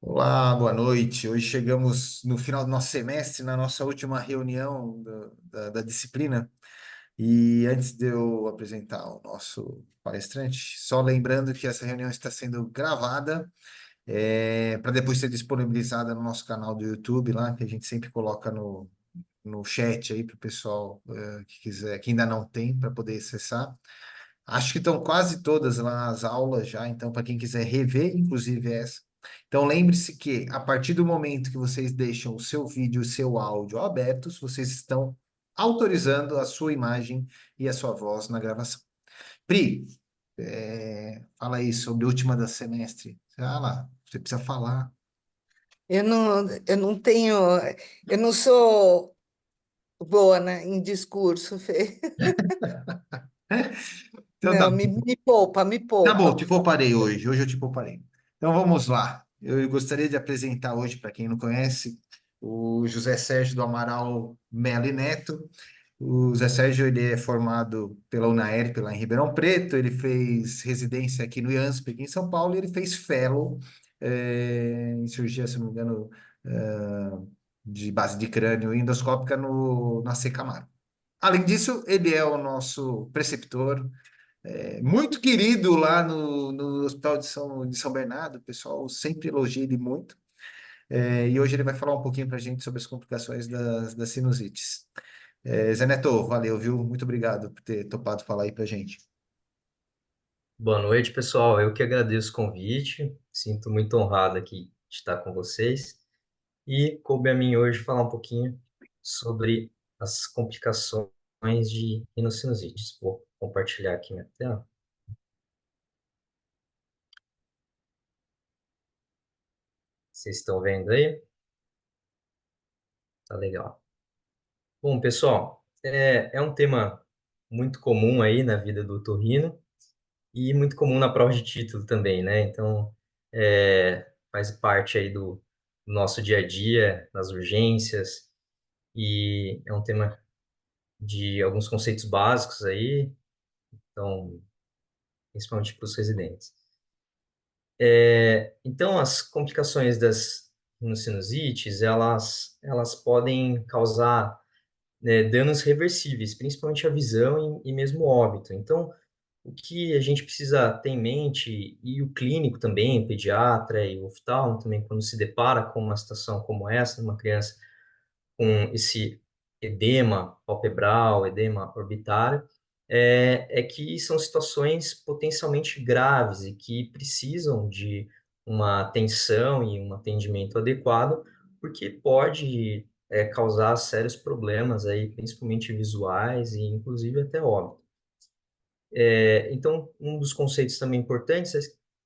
Olá, boa noite. Hoje chegamos no final do nosso semestre, na nossa última reunião da disciplina. E antes de eu apresentar o nosso palestrante, só lembrando que essa reunião está sendo gravada, para depois ser disponibilizada no nosso canal do YouTube, lá, que a gente sempre coloca no chat aí para o pessoal que quiser, que ainda não tem, para poder acessar. Acho que estão quase todas lá as aulas já, então, para quem quiser rever, inclusive essa. Então, lembre-se que a partir do momento que vocês deixam o seu vídeo e o seu áudio abertos, vocês estão autorizando a sua imagem e a sua voz na gravação. Pri, fala aí sobre a última da semestre. Ah lá, você precisa falar. Eu não tenho, eu não sou boa, né, em discurso, Fê. Então tá. Não, me poupa, me Tá poupa, bom, te por favor. pouparei hoje. Hoje eu te pouparei. Então vamos lá. Eu gostaria de apresentar hoje, para quem não conhece, o José Sérgio do Amaral Melo e Neto. O José Sérgio ele é formado pela UNAERP lá em Ribeirão Preto. Ele fez residência aqui no IANSP, aqui em São Paulo, e ele fez fellow em cirurgia, se não me engano, de base de crânio e endoscópica na Secamar. Além disso, ele é o nosso preceptor muito querido lá no Hospital de São Bernardo, o pessoal sempre elogia ele muito. E hoje ele vai falar um pouquinho para a gente sobre as complicações das sinusites. Zé Neto, valeu, viu? Muito obrigado por ter topado falar aí para a gente. Boa noite, pessoal. Eu que agradeço o convite. Sinto muito honrado aqui de estar com vocês. E coube a mim hoje falar um pouquinho sobre as complicações de rinossinusites. Vou compartilhar aqui minha tela. Vocês estão vendo aí? Tá legal. Bom, pessoal, é um tema muito comum aí na vida do otorrino e muito comum na prova de título também, né? Então, faz parte aí do nosso dia a dia, nas urgências, e é um tema de alguns conceitos básicos aí, então, principalmente para os residentes. Então, as complicações das sinusites, elas podem causar, né, danos reversíveis, principalmente à visão e mesmo óbito. Então, o que a gente precisa ter em mente, e o clínico também, o pediatra e o oftalmo também, quando se depara com uma situação como essa, uma criança com esse edema palpebral, edema orbitário, é que são situações potencialmente graves e que precisam de uma atenção e um atendimento adequado, porque pode causar sérios problemas aí, principalmente visuais e inclusive até óbito. Então, um dos conceitos também importantes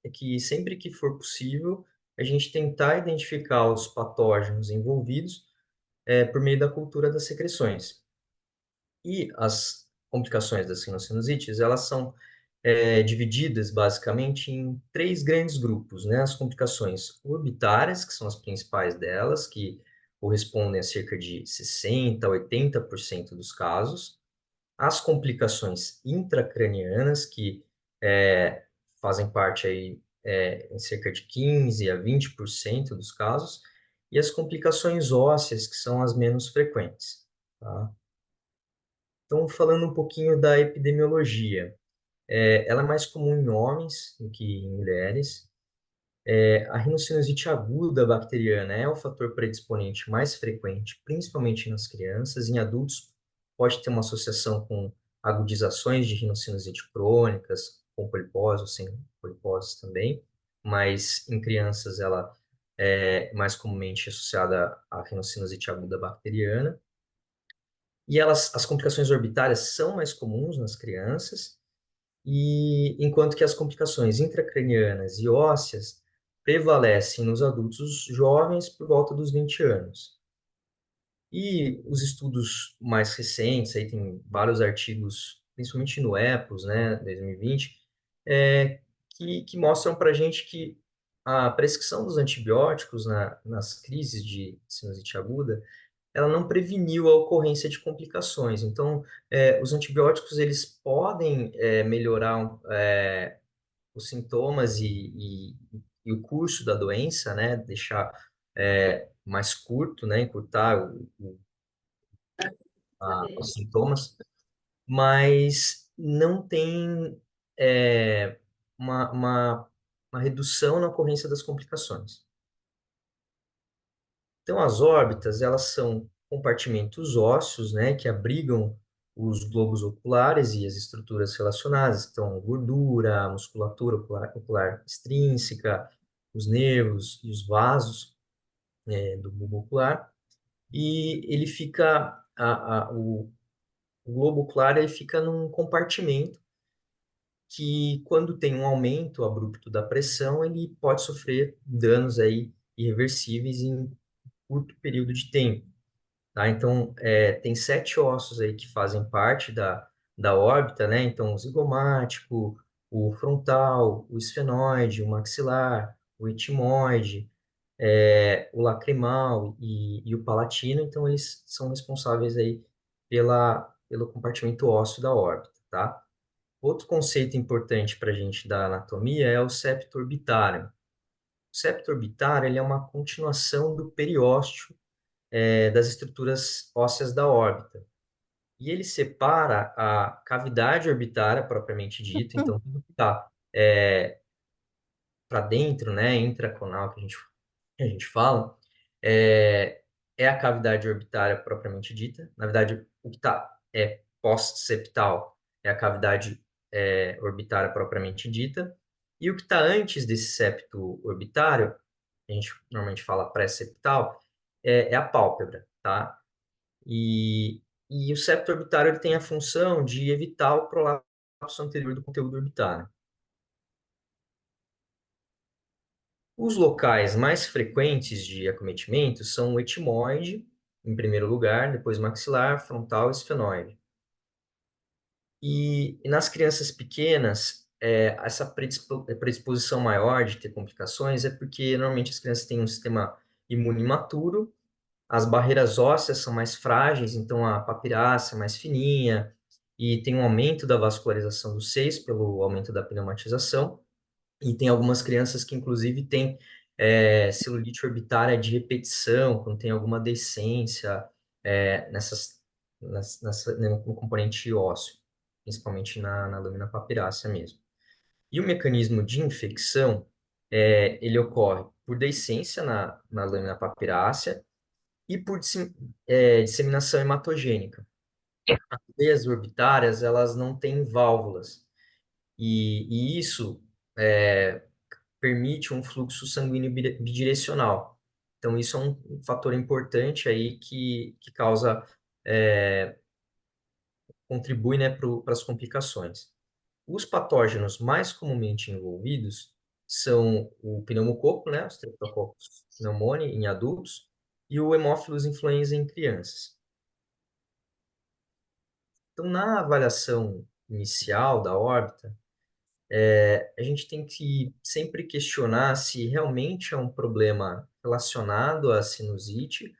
é que sempre que for possível, a gente tentar identificar os patógenos envolvidos por meio da cultura das secreções. E as complicações das rinossinusites, elas são divididas basicamente em três grandes grupos, né? As complicações orbitárias, que são as principais delas, que correspondem a cerca de 60 a 80% dos casos. As complicações intracranianas, que fazem parte aí em cerca de 15 a 20% dos casos, e as complicações ósseas, que são as menos frequentes. Tá? Então, falando um pouquinho da epidemiologia, ela é mais comum em homens do que em mulheres. A rinocinusite aguda bacteriana é o fator predisponente mais frequente, principalmente nas crianças. Em adultos, pode ter uma associação com agudizações de rinocinusite crônicas, com polipose ou sem polipose também, mas em crianças ela é mais comumente associada à rinocinusite aguda bacteriana. E as complicações orbitárias são mais comuns nas crianças, e enquanto que as complicações intracranianas e ósseas prevalecem nos adultos jovens por volta dos 20 anos. E os estudos mais recentes, aí tem vários artigos, principalmente no EPOS, né, 2020, que mostram para a gente que a prescrição dos antibióticos nas crises de sinusite aguda, ela não preveniu a ocorrência de complicações. Então, os antibióticos, eles podem melhorar os sintomas e e o curso da doença, né? Deixar mais curto, né? Encurtar os sintomas, mas não tem é, uma, uma, uma redução na ocorrência das complicações. Então, as órbitas, elas são compartimentos ósseos, né, que abrigam os globos oculares e as estruturas relacionadas, então, gordura, musculatura ocular extrínseca, os nervos e os vasos, do bulbo ocular, e ele fica, o globo ocular, ele fica num compartimento que, quando tem um aumento abrupto da pressão, ele pode sofrer danos aí irreversíveis em curto período de tempo. Tá? Então, tem 7 ossos aí que fazem parte da órbita, né? Então, o zigomático, o frontal, o esfenoide, o maxilar, o etimoide, o lacrimal e o palatino. Então, eles são responsáveis aí pelo compartimento ósseo da órbita, tá? Outro conceito importante para a gente da anatomia é o septo orbitário. O septo orbitário, ele é uma continuação do periósteo, das estruturas ósseas da órbita. E ele separa a cavidade orbitária propriamente dita, então tudo que está para dentro, né, intraconal que a gente fala, é, é a cavidade orbitária propriamente dita. Na verdade, o que está pós-septal é a cavidade orbitária propriamente dita. E o que está antes desse septo orbitário, a gente normalmente fala pré-septal, é a pálpebra, tá? E o septo orbitário ele tem a função de evitar o prolapso anterior do conteúdo orbitário. Os locais mais frequentes de acometimento são o etimoide, em primeiro lugar, depois maxilar, frontal e esfenoide. E nas crianças pequenas, essa predisposição maior de ter complicações é porque normalmente as crianças têm um sistema imune imaturo, as barreiras ósseas são mais frágeis, então a papiraça é mais fininha, e tem um aumento da vascularização dos seios pelo aumento da pneumatização. E tem algumas crianças que, inclusive, têm celulite orbitária de repetição, quando tem alguma deiscência no componente ósseo, principalmente na lâmina papirácea mesmo. E o mecanismo de infecção, ele ocorre por deiscência na lâmina papirácea e por disseminação hematogênica. As veias orbitárias, elas não têm válvulas, e isso permite um fluxo sanguíneo bidirecional. Então, isso é um fator importante aí que causa, contribui, né, para as complicações. Os patógenos mais comumente envolvidos são o pneumococo, né, o Streptococcus pneumoniae em adultos, e o Haemophilus influenza em crianças. Então, na avaliação inicial da órbita, a gente tem que sempre questionar se realmente é um problema relacionado à sinusite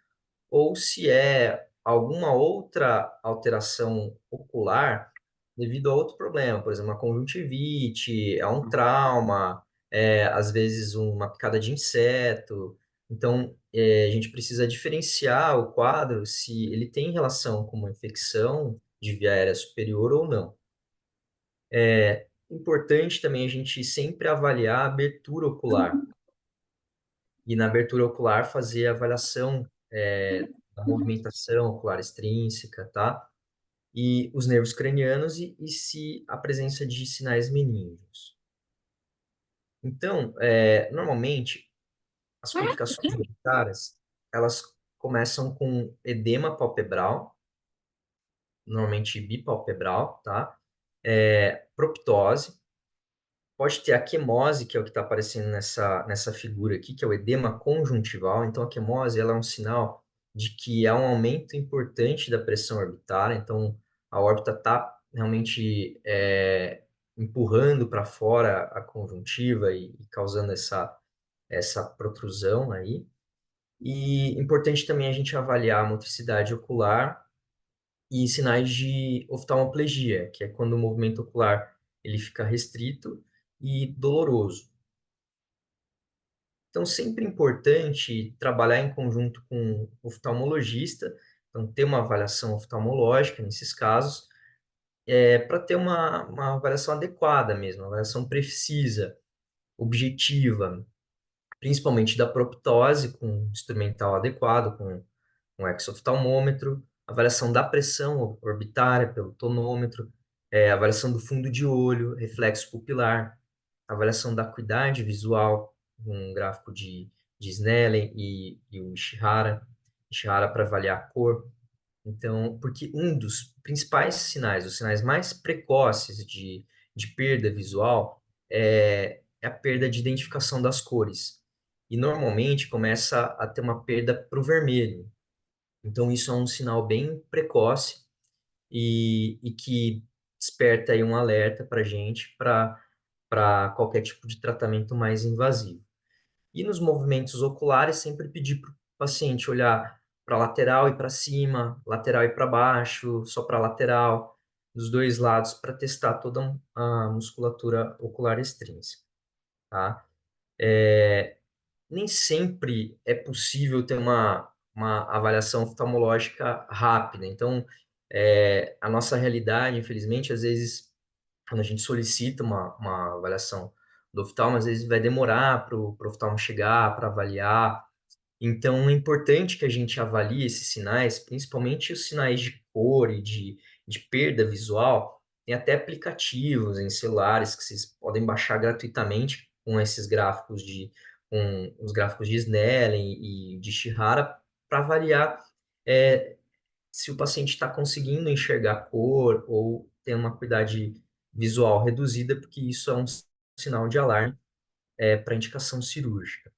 ou se é alguma outra alteração ocular devido a outro problema, por exemplo, uma conjuntivite, é um trauma, às vezes uma picada de inseto. Então, a gente precisa diferenciar o quadro se ele tem relação com uma infecção de via aérea superior ou não. É importante também a gente sempre avaliar a abertura ocular. E na abertura ocular fazer a avaliação da movimentação ocular extrínseca, tá? E os nervos cranianos e se a presença de sinais meningos. Então, normalmente, as complicações orbitárias, elas começam com edema palpebral, normalmente bipalpebral, tá? Proptose, pode ter a quemose, que é o que está aparecendo nessa figura aqui, que é o edema conjuntival. Então, a quemose ela é um sinal de que há um aumento importante da pressão orbitária. Então, a órbita está realmente empurrando para fora a conjuntiva e causando essa protrusão aí. E importante também a gente avaliar a motricidade ocular e sinais de oftalmoplegia, que é quando o movimento ocular ele fica restrito e doloroso. Então, sempre importante trabalhar em conjunto com o oftalmologista, então ter uma avaliação oftalmológica nesses casos, para ter uma avaliação adequada mesmo, uma avaliação precisa, objetiva, principalmente da proptose, com instrumental adequado, com um exoftalmômetro, avaliação da pressão orbitária pelo tonômetro, avaliação do fundo de olho, reflexo pupilar, avaliação da acuidade visual, um gráfico de Snellen e o Ishihara para avaliar a cor. Então, porque um dos principais sinais, os sinais mais precoces de perda visual é a perda de identificação das cores. E normalmente começa a ter uma perda para o vermelho. Então, isso é um sinal bem precoce e que desperta aí um alerta para a gente para qualquer tipo de tratamento mais invasivo. E nos movimentos oculares, sempre pedir para o paciente olhar para a lateral e para cima, lateral e para baixo, só para a lateral, dos dois lados, para testar toda a musculatura ocular extrínseca, tá? Nem sempre é possível ter uma avaliação oftalmológica rápida. Então, a nossa realidade, infelizmente, às vezes, quando a gente solicita uma avaliação do oftalmo, às vezes vai demorar para o oftalmo chegar, para avaliar. Então, é importante que a gente avalie esses sinais, principalmente os sinais de cor e de perda visual. Tem até aplicativos em celulares que vocês podem baixar gratuitamente com esses gráficos com os gráficos de Snellen e de Shihara para avaliar se o paciente está conseguindo enxergar cor ou tem uma acuidade visual reduzida, porque isso é um sinal de alarme para indicação cirúrgica.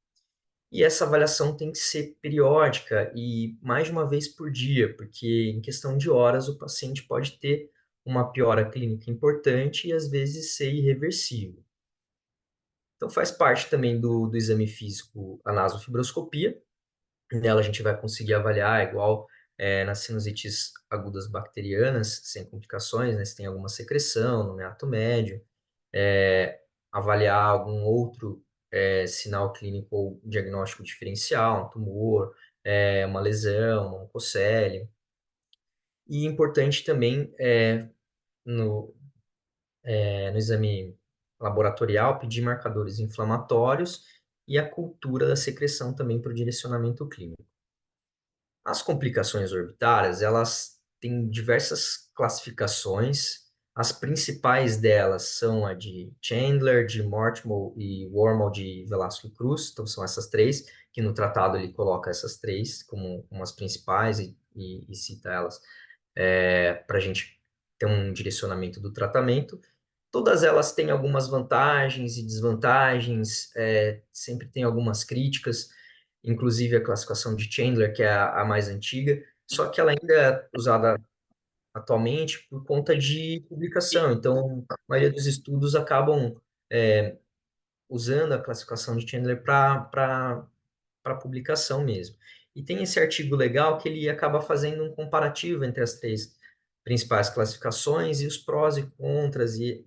E essa avaliação tem que ser periódica e mais de uma vez por dia, porque em questão de horas o paciente pode ter uma piora clínica importante e às vezes ser irreversível. Então faz parte também do exame físico a nasofibroscopia. Nela a gente vai conseguir avaliar igual nas sinusites agudas bacterianas, sem complicações, né? Se tem alguma secreção no meato médio, avaliar algum outro sinal clínico ou diagnóstico diferencial, um tumor, uma lesão, uma oncocele. E importante também no, no exame laboratorial pedir marcadores inflamatórios e a cultura da secreção também para o direcionamento clínico. As complicações orbitárias, elas têm diversas classificações. As principais delas são a de Chandler, de Mortimer e Wormald de Velasco Cruz. Então, são essas três, que no tratado ele coloca essas três como as principais e cita elas para a gente ter um direcionamento do tratamento. Todas elas têm algumas vantagens e desvantagens, sempre tem algumas críticas, inclusive a classificação de Chandler, que é a mais antiga, só que ela ainda é usada atualmente por conta de publicação. Então, a maioria dos estudos acabam usando a classificação de Chandler para publicação mesmo. E tem esse artigo legal que ele acaba fazendo um comparativo entre as três principais classificações e os prós e contras e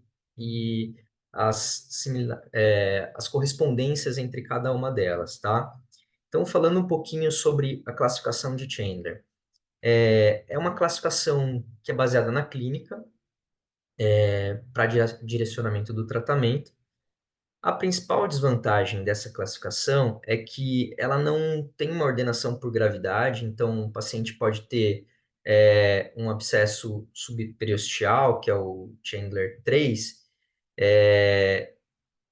as correspondências entre cada uma delas, tá? Então, falando um pouquinho sobre a classificação de Chandler. É uma classificação que é baseada na clínica, para direcionamento do tratamento. A principal desvantagem dessa classificação é que ela não tem uma ordenação por gravidade, então o paciente pode ter um abscesso subperiosteal, que é o Chandler 3,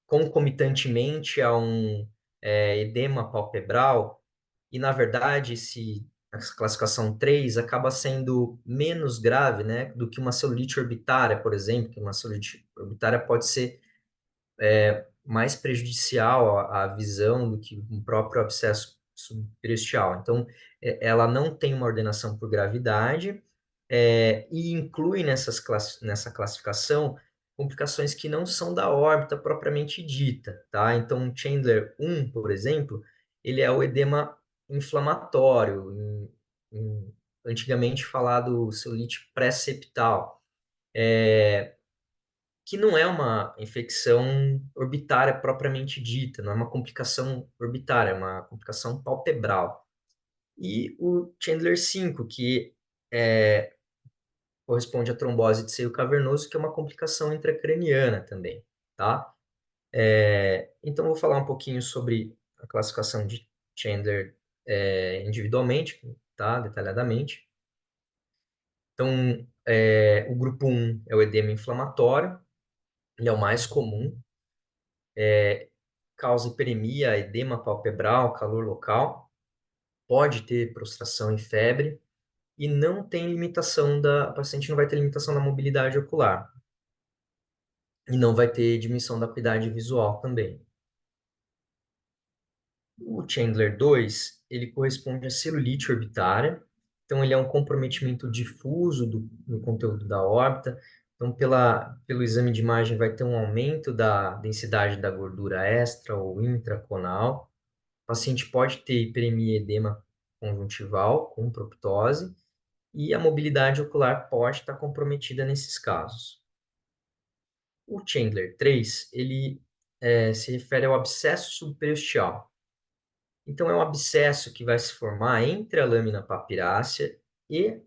concomitantemente a um edema palpebral, e na verdade a classificação 3 acaba sendo menos grave, né, do que uma celulite orbitária, por exemplo, que uma celulite orbitária pode ser mais prejudicial à visão do que um próprio abscesso subperiosteal. Então, ela não tem uma ordenação por gravidade e inclui nessa classificação complicações que não são da órbita propriamente dita, tá? Então, Chandler 1, por exemplo, ele é o edema inflamatório, antigamente falado celulite pré-septal, que não é uma infecção orbitária propriamente dita, não é uma complicação orbitária, é uma complicação palpebral. E o Chandler 5, que corresponde à trombose de seio cavernoso, que é uma complicação intracraniana também, tá? Então, vou falar um pouquinho sobre a classificação de Chandler individualmente, tá? Detalhadamente. Então, o grupo 1 é o edema inflamatório, ele é o mais comum, causa hiperemia, edema palpebral, calor local, pode ter prostração e febre, e não tem limitação a paciente não vai ter limitação da mobilidade ocular, e não vai ter diminuição da acuidade visual também. O Chandler 2, ele corresponde à celulite orbitária, então ele é um comprometimento difuso do conteúdo da órbita, então pelo exame de imagem vai ter um aumento da densidade da gordura extra ou intraconal, o paciente pode ter hiperemia e edema conjuntival com proptose, e a mobilidade ocular pode estar comprometida nesses casos. O Chandler 3, ele se refere ao abscesso subperiosteal. Então, é um abscesso que vai se formar entre a lâmina papirácea e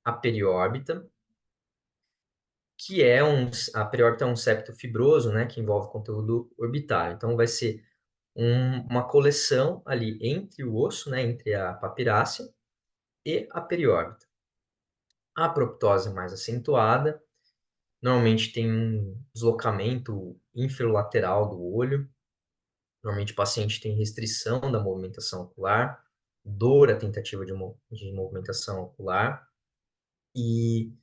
a periórbita, a periórbita é um septo fibroso, né, que envolve conteúdo orbitário. Então, vai ser uma coleção ali entre o osso, né, entre a papirácea e a periórbita. A proptose é mais acentuada, normalmente tem um deslocamento inferolateral do olho, normalmente o paciente tem restrição da movimentação ocular, dor à tentativa de movimentação ocular, e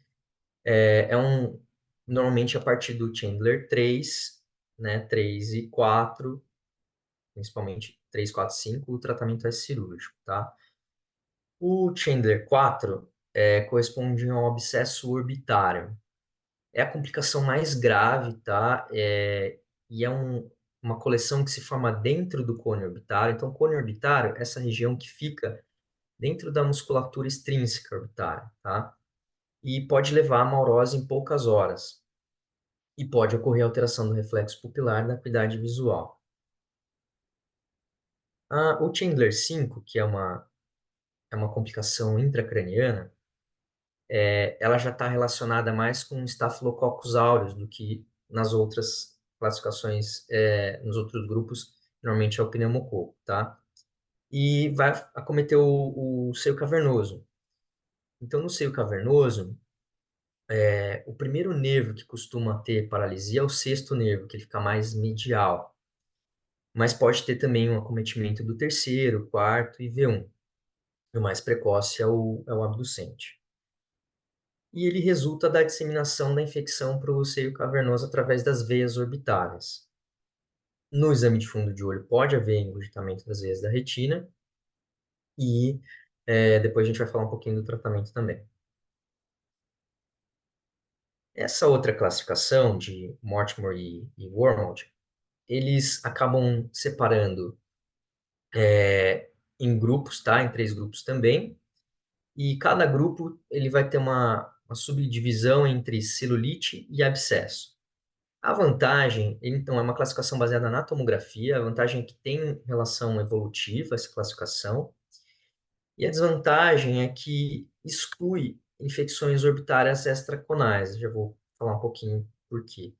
normalmente a partir do Chandler 3, né, 3 e 4, principalmente 3, 4, 5, o tratamento é cirúrgico, tá? O Chandler 4 corresponde a um abscesso orbitário. É a complicação mais grave, tá? E é uma coleção que se forma dentro do cone orbitário. Então, o cone orbitário é essa região que fica dentro da musculatura extrínseca orbitária, tá? E pode levar a maurose em poucas horas. E pode ocorrer alteração do reflexo pupilar e da acuidade visual. O Chandler 5, que é uma complicação intracraniana, ela já está relacionada mais com Staphylococcus aureus do que nas outras classificações, nos outros grupos, normalmente é o pneumococo, tá? E vai acometer o seio cavernoso. Então, no seio cavernoso, o primeiro nervo que costuma ter paralisia é o sexto nervo, que ele fica mais medial. Mas pode ter também um acometimento do terceiro, quarto e V1. O mais precoce é o abducente. E ele resulta da disseminação da infecção para o seio cavernoso através das veias orbitárias. No exame de fundo de olho pode haver engurgitamento das veias da retina e depois a gente vai falar um pouquinho do tratamento também. Essa outra classificação de Mortimer e Wormald, eles acabam separando em grupos, tá? Em 3 grupos também. E cada grupo ele vai ter uma subdivisão entre celulite e abscesso. A vantagem, então, é uma classificação baseada na tomografia. A vantagem é que tem relação evolutiva essa classificação. E a desvantagem é que exclui infecções orbitárias extraconais. Já vou falar um pouquinho por quê.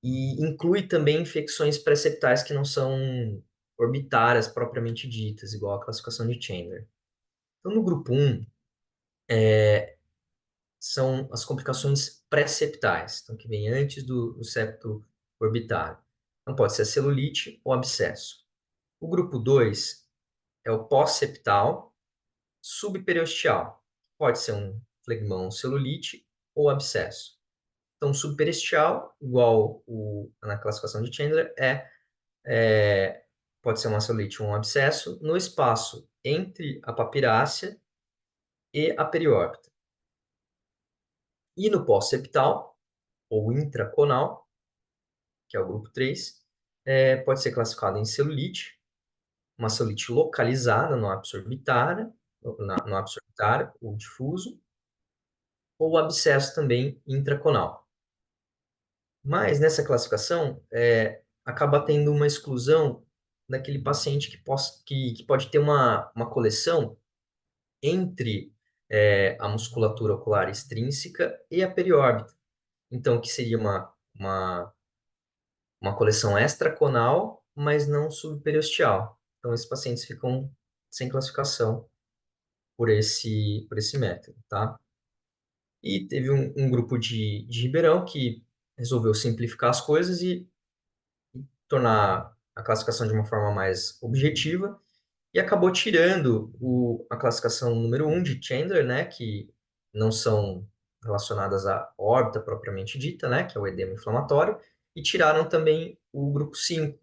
E inclui também infecções preceptais que não são orbitárias propriamente ditas, igual a classificação de Chandler. Então, no grupo 1, são as complicações pré-septais, então que vem antes do septo orbitário. Então pode ser celulite ou abscesso. O grupo 2 é o pós-septal subperiosteal. Pode ser um flegmão celulite ou abscesso. Então subperiosteal, igual na classificação de Chandler, pode ser uma celulite ou um abscesso no espaço entre a papirácea e a periórbita. E no pós-septal, ou intraconal, que é o grupo 3, pode ser classificado em celulite, uma celulite localizada no ápice orbitário, no ápice orbitário, ou difuso, ou abscesso também intraconal. Mas nessa classificação, acaba tendo uma exclusão daquele paciente que pode ter uma coleção entre a musculatura ocular extrínseca e a periórbita. Então, que seria uma coleção extraconal, mas não subperiosteal. Então, esses pacientes ficam sem classificação por esse método, tá? E teve um grupo de Ribeirão que resolveu simplificar as coisas e tornar a classificação de uma forma mais objetiva e acabou tirando a classificação número um de Chandler, né, que não são relacionadas à órbita propriamente dita, né, que é o edema inflamatório, e tiraram também o grupo 5,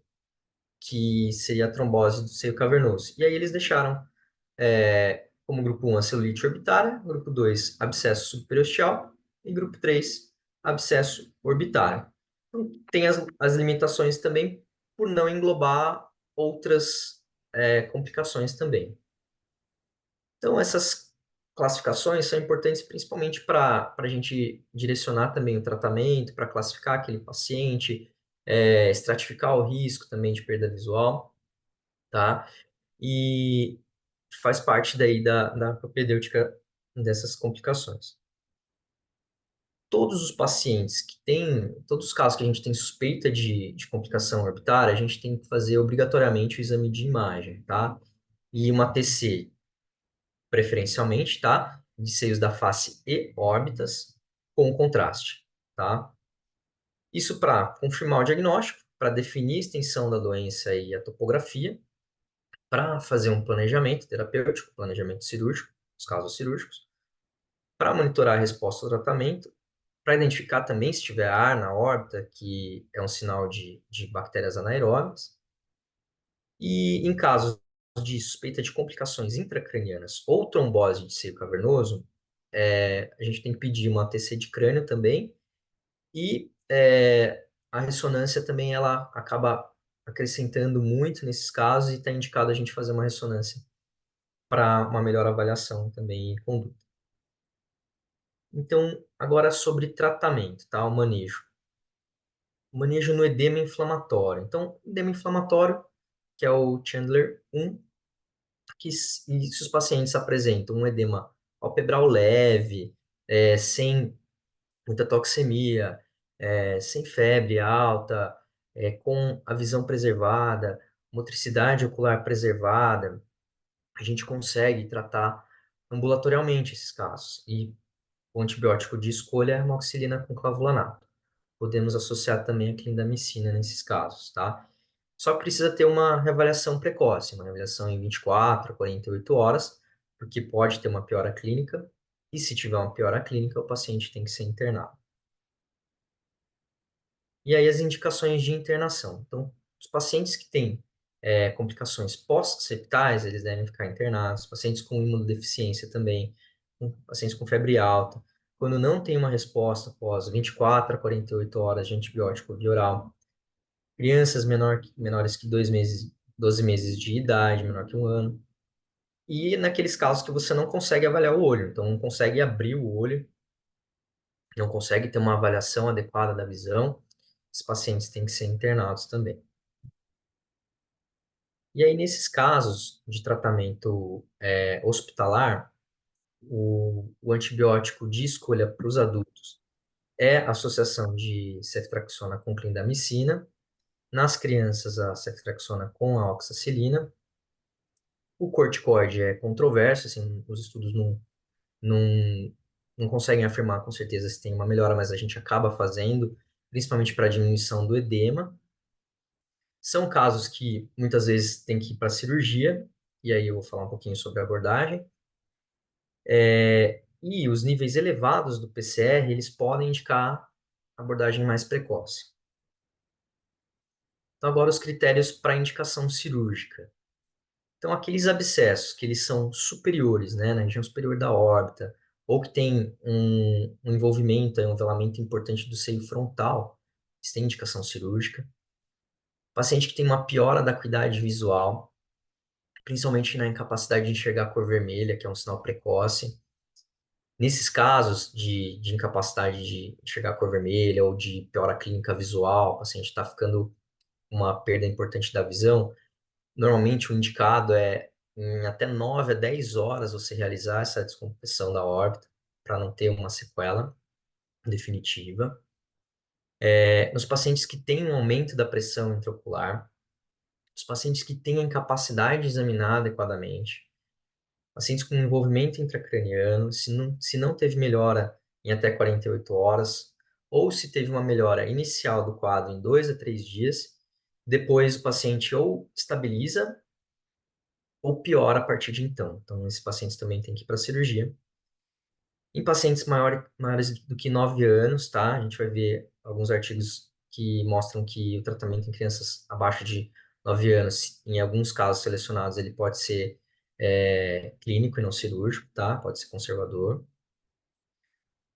que seria a trombose do seio cavernoso. E aí eles deixaram como grupo 1 a celulite orbitária, grupo 2 abscesso subperiosteal e grupo 3 abscesso orbitário. Então, tem as limitações também por não englobar outras complicações também. Então, essas classificações são importantes principalmente para a gente direcionar também o tratamento, para classificar aquele paciente, estratificar o risco também de perda visual, tá? E faz parte daí da propedêutica dessas complicações. Todos os pacientes que têm, todos os casos que a gente tem suspeita de complicação orbitária, a gente tem que fazer obrigatoriamente o exame de imagem, tá? E uma TC, preferencialmente, tá? De seios da face e órbitas com contraste, tá? Isso para confirmar o diagnóstico, para definir a extensão da doença e a topografia, para fazer um planejamento terapêutico, planejamento cirúrgico, os casos cirúrgicos, para monitorar a resposta ao tratamento, para identificar também se tiver ar na órbita, que é um sinal de bactérias anaeróbias, e em casos de suspeita de complicações intracranianas ou trombose de seio cavernoso, a gente tem que pedir uma ATC de crânio também, e a ressonância também ela acaba acrescentando muito nesses casos e está indicado a gente fazer uma ressonância para uma melhor avaliação também e conduta. Então, agora sobre tratamento, tá? O manejo. O manejo no edema inflamatório. Então, edema inflamatório, que é o Chandler 1, e se os pacientes apresentam um edema palpebral leve, sem muita toxemia, sem febre alta, com a visão preservada, motricidade ocular preservada, a gente consegue tratar ambulatorialmente esses casos. E o antibiótico de escolha é a amoxicilina com clavulanato. Podemos associar também a clindamicina nesses casos, tá? Só que precisa ter uma reavaliação precoce, uma reavaliação em 24 a 48 horas, porque pode ter uma piora clínica, e se tiver uma piora clínica, o paciente tem que ser internado. E aí as indicações de internação. Então, os pacientes que têm complicações pós-septais, eles devem ficar internados. Pacientes com imunodeficiência também, pacientes com febre alta. Quando não tem uma resposta após 24 a 48 horas de antibiótico via oral. Crianças menores que 2 meses, 12 meses de idade, menor que 1 ano. E naqueles casos que você não consegue avaliar o olho, então não consegue abrir o olho, não consegue ter uma avaliação adequada da visão, esses pacientes têm que ser internados também. E aí, nesses casos de tratamento hospitalar, o antibiótico de escolha para os adultos é a associação de ceftriaxona com clindamicina, nas crianças a ceftriaxona com a oxacilina. O corticoide é controverso, assim, os estudos não, não conseguem afirmar com certeza se tem uma melhora, mas a gente acaba fazendo, principalmente para a diminuição do edema. São casos que muitas vezes tem que ir para cirurgia, e aí eu vou falar um pouquinho sobre a abordagem. E os níveis elevados do PCR, eles podem indicar abordagem mais precoce. Então, agora os critérios para indicação cirúrgica. Então, aqueles abscessos que eles são superiores, né, na região superior da órbita, ou que tem um envolvimento, um velamento importante do seio frontal, eles têm indicação cirúrgica. Paciente que tem uma piora da acuidade visual, principalmente na incapacidade de enxergar a cor vermelha, que é um sinal precoce. Nesses casos de incapacidade de enxergar a cor vermelha ou de piora clínica visual, o paciente está ficando com uma perda importante da visão, normalmente o indicado é em até 9 a 10 horas você realizar essa descompressão da órbita para não ter uma sequela definitiva. Nos pacientes que têm um aumento da pressão intraocular, os pacientes que têm a incapacidade de examinar adequadamente, pacientes com envolvimento intracraniano, se não teve melhora em até 48 horas, ou se teve uma melhora inicial do quadro em 2 a 3 dias, depois o paciente ou estabiliza ou piora a partir de então. Então, esses pacientes também têm que ir para a cirurgia. Em pacientes maiores do que 9 anos, tá? A gente vai ver alguns artigos que mostram que o tratamento em crianças abaixo de 9 anos, em alguns casos selecionados, ele pode ser clínico e não cirúrgico, tá? Pode ser conservador.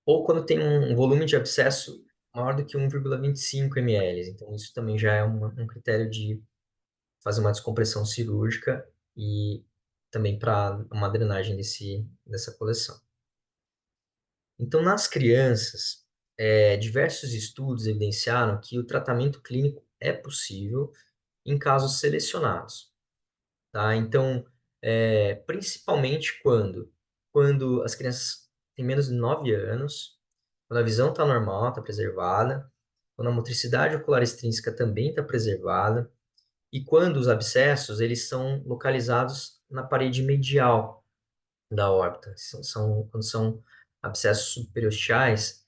Ou quando tem um volume de abscesso maior do que 1,25 ml. Então, isso também já é um critério de fazer uma descompressão cirúrgica e também para uma drenagem dessa coleção. Então, nas crianças, diversos estudos evidenciaram que o tratamento clínico é possível em casos selecionados, tá? Então, principalmente quando as crianças têm menos de 9 anos, quando a visão está normal, está preservada, quando a motricidade ocular extrínseca também está preservada, e quando os abscessos, eles são localizados na parede medial da órbita. Quando são abscessos subperiosteais,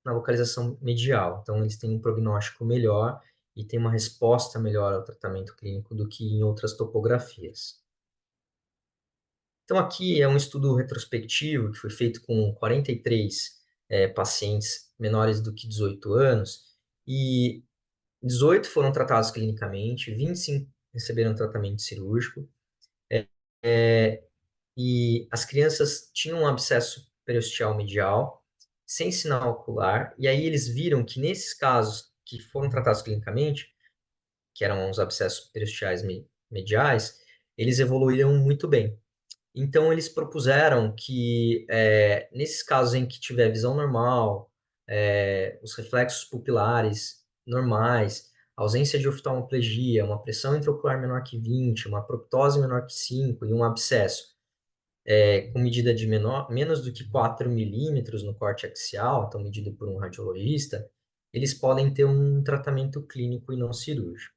na localização medial. Então, eles têm um prognóstico melhor e têm uma resposta melhor ao tratamento clínico do que em outras topografias. Então, aqui é um estudo retrospectivo que foi feito com 43 pacientes menores do que 18 anos e 18 foram tratados clinicamente, 25 receberam tratamento cirúrgico, e as crianças tinham um abscesso periosteal medial, sem sinal ocular, e aí eles viram que nesses casos que foram tratados clinicamente, que eram os abscessos periosteais mediais, eles evoluíram muito bem. Então, eles propuseram que, nesses casos em que tiver visão normal, os reflexos pupilares normais, ausência de oftalmoplegia, uma pressão intraocular menor que 20, uma proptose menor que 5 e um abscesso, com medida de menos do que 4 milímetros no corte axial, então medido por um radiologista, eles podem ter um tratamento clínico e não cirúrgico.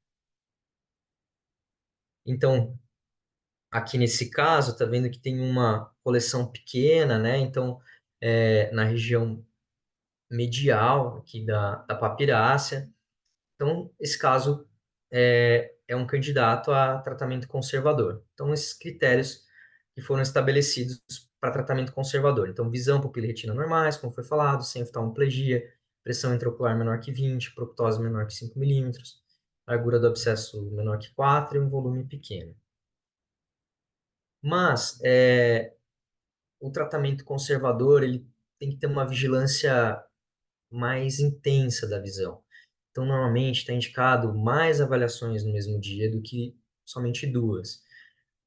Então, aqui nesse caso, está vendo que tem uma coleção pequena, né? Então, na região medial aqui da papirácea. Então, esse caso é um candidato a tratamento conservador. Então, esses critérios que foram estabelecidos para tratamento conservador. Então, visão, pupila e retina normais, como foi falado, sem oftalmoplegia, pressão intraocular menor que 20, proptose menor que 5 milímetros, largura do abscesso menor que 4 e um volume pequeno. Mas o tratamento conservador ele tem que ter uma vigilância mais intensa da visão. Então, normalmente está indicado mais avaliações no mesmo dia do que somente duas,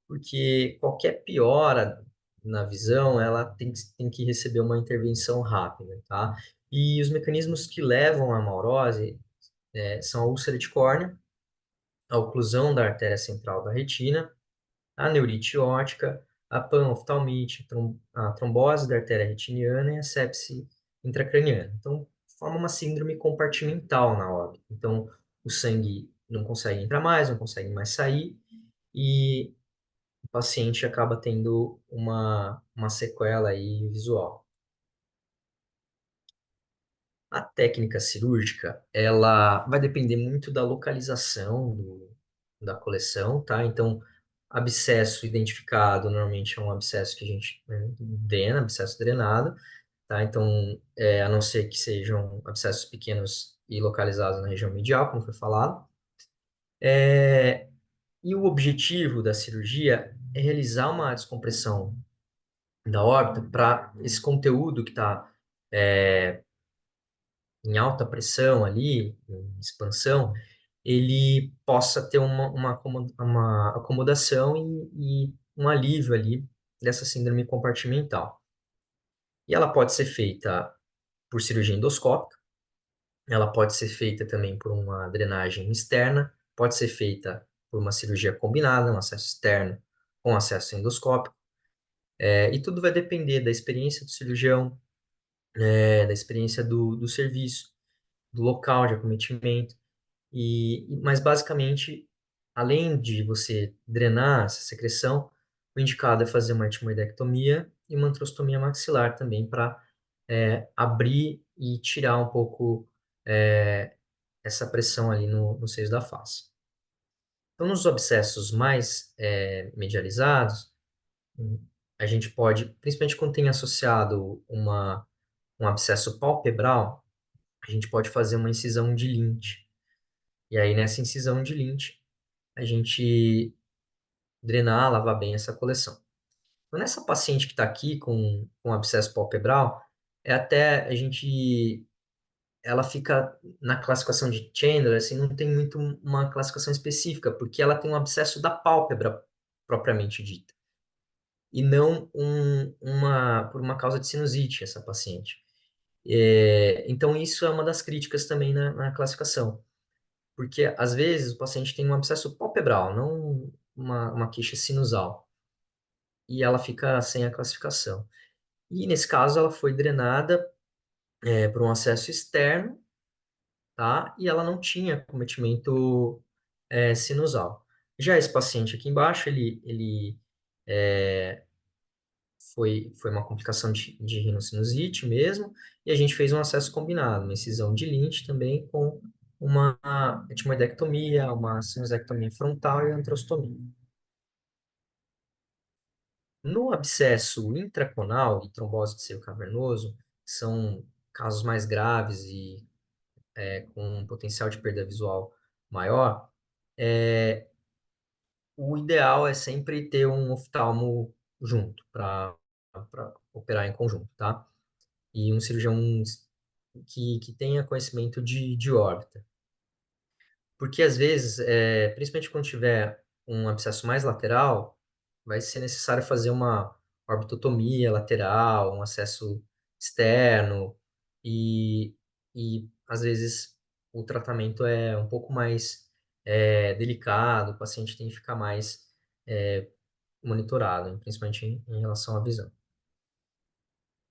porque qualquer piora na visão, ela tem que receber uma intervenção rápida, tá? E os mecanismos que levam à maurose são a úlcera de córnea, a oclusão da artéria central da retina, a neurite óptica, a panoftalmite, a trombose da artéria retiniana e a sepse intracraniana. Então, forma uma síndrome compartimental na órbita. Então, o sangue não consegue entrar mais, não consegue mais sair, e o paciente acaba tendo uma sequela aí visual. A técnica cirúrgica, ela vai depender muito da localização da coleção, tá? Então, abscesso identificado, normalmente é um abscesso que a gente drena, abscesso drenado, tá? Então, a não ser que sejam abscessos pequenos e localizados na região medial, como foi falado. E o objetivo da cirurgia é realizar uma descompressão da órbita para esse conteúdo que está em alta pressão ali, em expansão, ele possa ter uma acomodação e um alívio ali dessa síndrome compartimental. E ela pode ser feita por cirurgia endoscópica, ela pode ser feita também por uma drenagem externa, pode ser feita por uma cirurgia combinada, um acesso externo com acesso endoscópico, e tudo vai depender da experiência do cirurgião, da experiência do serviço, do local de acometimento, mas basicamente, além de você drenar essa secreção, o indicado é fazer uma etimoidectomia e uma antrostomia maxilar também para abrir e tirar um pouco essa pressão ali nos seios da face. Então, nos abscessos mais medializados, a gente pode, principalmente quando tem associado um abscesso palpebral, a gente pode fazer uma incisão de Lint. E aí, nessa incisão de Lint, a gente drenar, lavar bem essa coleção. Então, nessa paciente que está aqui com abscesso palpebral, até a gente ela fica na classificação de Chandler, assim, não tem muito uma classificação específica, porque ela tem um abscesso da pálpebra propriamente dita, e não por uma causa de sinusite, essa paciente. Então, isso é uma das críticas também na classificação, porque às vezes o paciente tem um abscesso palpebral, não uma queixa sinusal, e ela fica sem a classificação. E nesse caso, ela foi drenada por um acesso externo, tá? E ela não tinha cometimento sinusal. Já esse paciente aqui embaixo, ele é, foi uma complicação de rinocinusite mesmo, e a gente fez um acesso combinado, uma incisão de Lint também com uma etimoidectomia, uma sinusectomia frontal e antrostomia. No abscesso intraconal e trombose de seio cavernoso, que são casos mais graves e com um potencial de perda visual maior, o ideal é sempre ter um oftalmo junto, para operar em conjunto, tá? E um cirurgião que tenha conhecimento de órbita. Porque às vezes, principalmente quando tiver um abscesso mais lateral, vai ser necessário fazer uma orbitotomia lateral, um acesso externo, e, e às vezes o tratamento é um pouco mais delicado, o paciente tem que ficar mais monitorado, principalmente em relação à visão.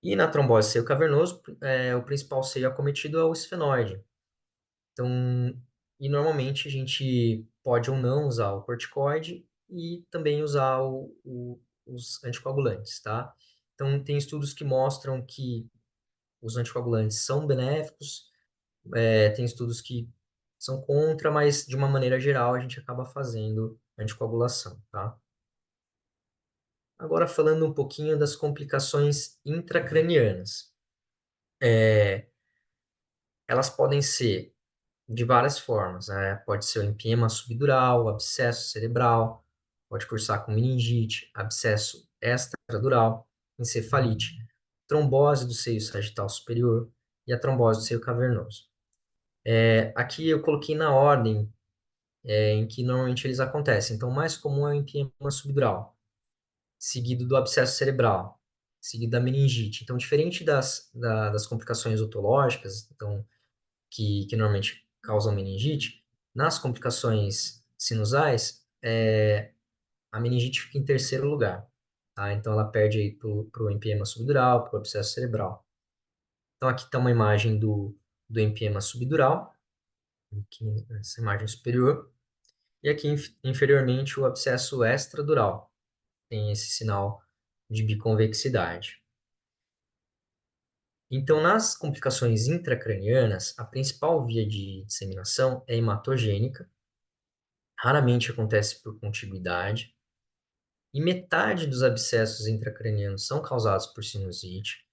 E na trombose seio cavernoso, o principal seio acometido é o esfenoide. Então, e normalmente a gente pode ou não usar o corticoide e também usar os anticoagulantes, tá? Então, tem estudos que mostram que os anticoagulantes são benéficos, tem estudos que são contra, mas de uma maneira geral a gente acaba fazendo anticoagulação, tá? Agora falando um pouquinho das complicações intracranianas. Elas podem ser de várias formas, né? Pode ser o empiema subdural, abscesso cerebral, pode cursar com meningite, abscesso extradural, encefalite, trombose do seio sagital superior e a trombose do seio cavernoso. Aqui eu coloquei na ordem em que normalmente eles acontecem. Então, o mais comum é o empiema subdural, seguido do abscesso cerebral, seguido da meningite. Então, diferente das complicações otológicas, então, que normalmente causam meningite, nas complicações sinusais, a meningite fica em terceiro lugar. Tá? Então, ela perde aí para o empiema subdural, para o abscesso cerebral. Então, aqui está uma imagem do empiema subdural, aqui nessa imagem superior, e aqui inferiormente o abscesso extradural. Tem esse sinal de biconvexidade. Então, nas complicações intracranianas, a principal via de disseminação é hematogênica, raramente acontece por contiguidade, e metade dos abscessos intracranianos são causados por sinusite,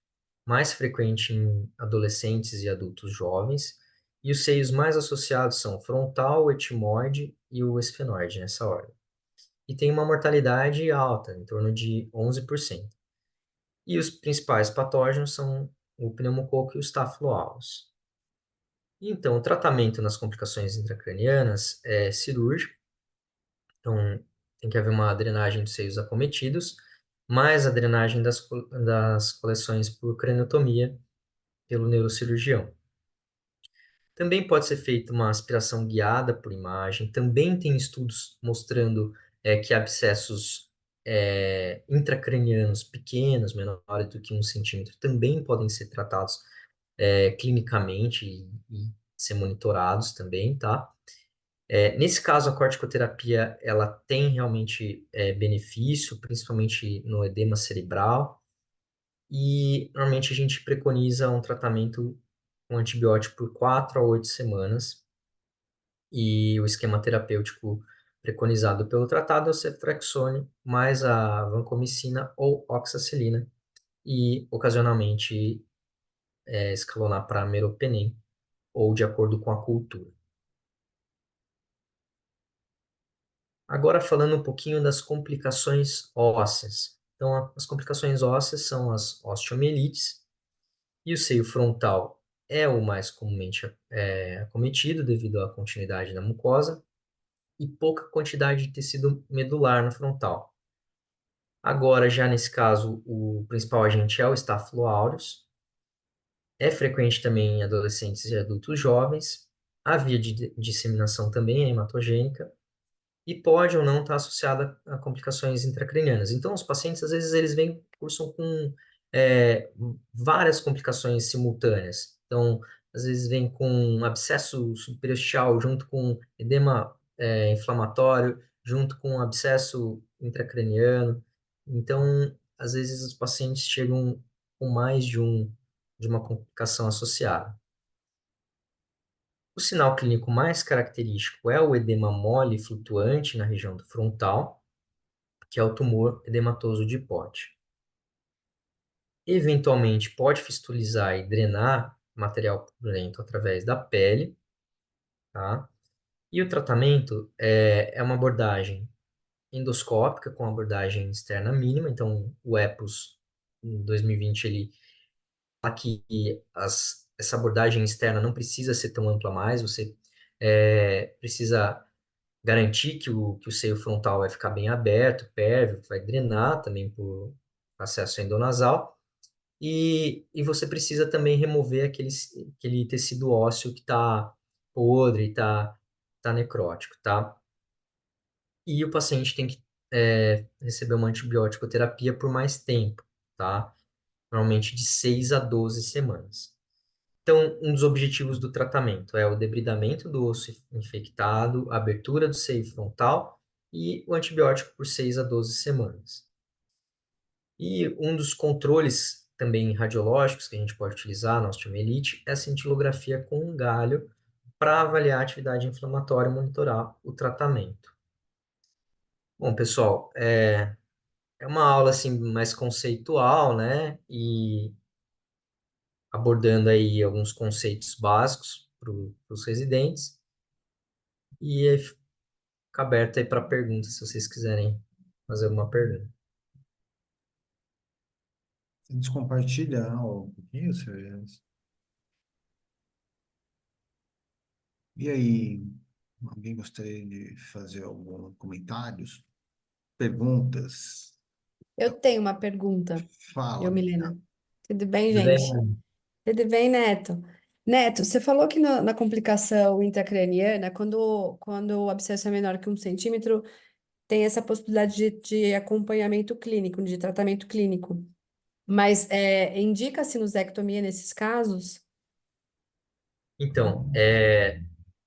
mais frequente em adolescentes e adultos jovens, e os seios mais associados são o frontal, o etimoide e o esfenoide, nessa ordem. E tem uma mortalidade alta, em torno de 11%. E os principais patógenos são o pneumococo e o Staphylo aureus. Então, o tratamento nas complicações intracranianas é cirúrgico. Então, tem que haver uma drenagem dos seios acometidos mais a drenagem das coleções por craniotomia pelo neurocirurgião. Também pode ser feita uma aspiração guiada por imagem. Também tem estudos mostrando que abscessos intracranianos pequenos, menores do que 1 centímetro, também podem ser tratados clinicamente e ser monitorados também, tá? Nesse caso, a corticoterapia, ela tem realmente benefício, principalmente no edema cerebral, e normalmente a gente preconiza um tratamento com antibiótico por 4 a 8 semanas, e o esquema terapêutico preconizado pelo tratado é o ceftriaxone mais a vancomicina ou oxacilina, e ocasionalmente escalonar para meropenem, ou de acordo com a cultura. Agora falando um pouquinho das complicações ósseas. Então, as complicações ósseas são as osteomielites, e o seio frontal é o mais comumente acometido devido à continuidade da mucosa e pouca quantidade de tecido medular no frontal. Agora, já nesse caso, o principal agente é o Staphylo aureus. É frequente também em adolescentes e adultos jovens. A via de disseminação também é hematogênica e pode ou não estar associada a complicações intracranianas. Então, os pacientes, às vezes, eles vêm, cursam com é, várias complicações simultâneas. Então, às vezes, vem com abscesso subperiosteal junto com edema inflamatório, junto com abscesso intracraniano. Então, às vezes, os pacientes chegam com mais de uma complicação associada. O sinal clínico mais característico é o edema mole flutuante na região do frontal, que é o tumor edematoso de Pote. Eventualmente pode fistulizar e drenar material purulento através da pele, tá? E o tratamento é uma abordagem endoscópica com abordagem externa mínima, então o EPOS em 2020 ele aqui essa abordagem externa não precisa ser tão ampla mais, você precisa garantir que o seio frontal vai ficar bem aberto, pérvio, vai drenar também por acesso endonasal, e você precisa também remover aquele tecido ósseo que está podre, tá necrótico, tá? E o paciente tem que receber uma antibiótico terapia por mais tempo, tá? Normalmente de 6 a 12 semanas. Então, um dos objetivos do tratamento é o debridamento do osso infectado, a abertura do seio frontal e o antibiótico por 6 a 12 semanas. E um dos controles também radiológicos que a gente pode utilizar na osteomielite é a cintilografia com um galho para avaliar a atividade inflamatória e monitorar o tratamento. Bom, pessoal, é uma aula assim mais conceitual, né? E abordando aí alguns conceitos básicos para os residentes. E aí fica aberto aí para perguntas, se vocês quiserem fazer alguma pergunta. Você descompartilha um pouquinho, Sérgio? E aí, alguém gostaria de fazer alguns comentários, perguntas? Eu tenho uma pergunta, Fala, eu, Milena. Milena. Tudo bem, Tudo bem, gente? Tudo bem, Neto? Neto, você falou que na complicação intracraniana, quando o abscesso é menor que 1 centímetro, tem essa possibilidade de acompanhamento clínico, de tratamento clínico. Mas indica sinusectomia nesses casos? Então,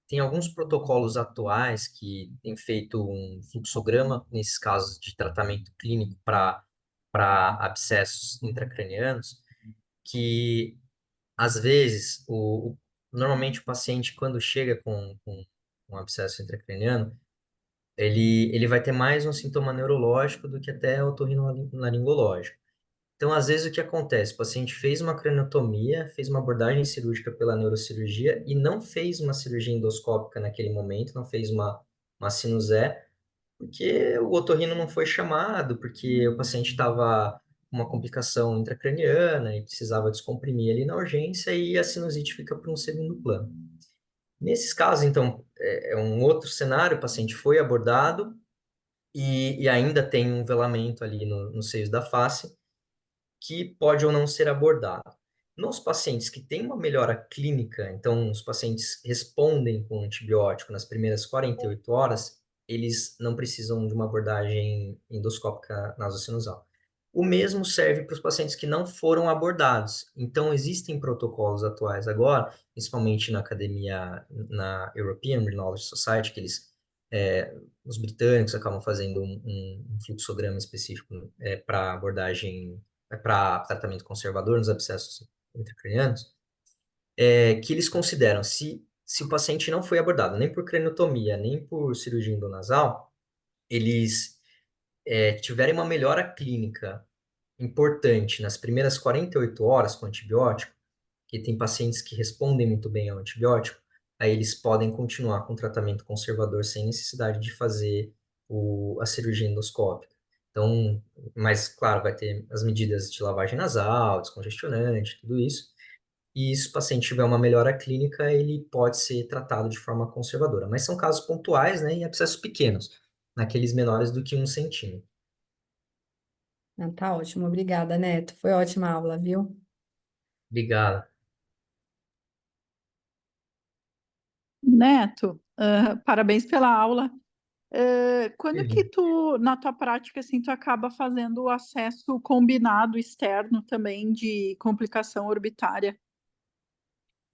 tem alguns protocolos atuais que têm feito um fluxograma, nesses casos de tratamento clínico para abscessos intracranianos, que às vezes, normalmente o paciente, quando chega com um abscesso intracraniano, ele vai ter mais um sintoma neurológico do que até otorrinolaringológico. Então, às vezes, o que acontece? O paciente fez uma craniotomia, fez uma abordagem cirúrgica pela neurocirurgia e não fez uma cirurgia endoscópica naquele momento, não fez uma sinusé, porque o otorrino não foi chamado, porque o paciente estava com uma complicação intracraniana e precisava descomprimir ali na urgência e a sinusite fica para um segundo plano. Nesses casos, então, é um outro cenário, o paciente foi abordado, e ainda tem um velamento ali nos seios da face, que pode ou não ser abordado. Nos pacientes que têm uma melhora clínica, então os pacientes respondem com antibiótico nas primeiras 48 horas, eles não precisam de uma abordagem endoscópica nasosinusal. O mesmo serve para os pacientes que não foram abordados. Então, existem protocolos atuais agora, principalmente na academia, na European Rhinology Society, que os britânicos acabam fazendo um fluxograma específico para abordagem, para tratamento conservador nos abscessos intracranianos, que eles consideram, se o paciente não foi abordado nem por craniotomia, nem por cirurgia endonasal, eles tiverem uma melhora clínica importante nas primeiras 48 horas com antibiótico, que tem pacientes que respondem muito bem ao antibiótico, aí eles podem continuar com o tratamento conservador sem necessidade de fazer a cirurgia endoscópica. Então, mas claro, vai ter as medidas de lavagem nasal, descongestionante, tudo isso. E se o paciente tiver uma melhora clínica, ele pode ser tratado de forma conservadora. Mas são casos pontuais, né, e abscessos pequenos, naqueles menores do que 1 centímetro. Ah, tá ótimo, obrigada, Neto. Foi ótima aula, viu? Obrigado. Neto, parabéns pela aula. Quando que tu, na tua prática, assim, tu acaba fazendo o acesso combinado externo também de complicação orbitária?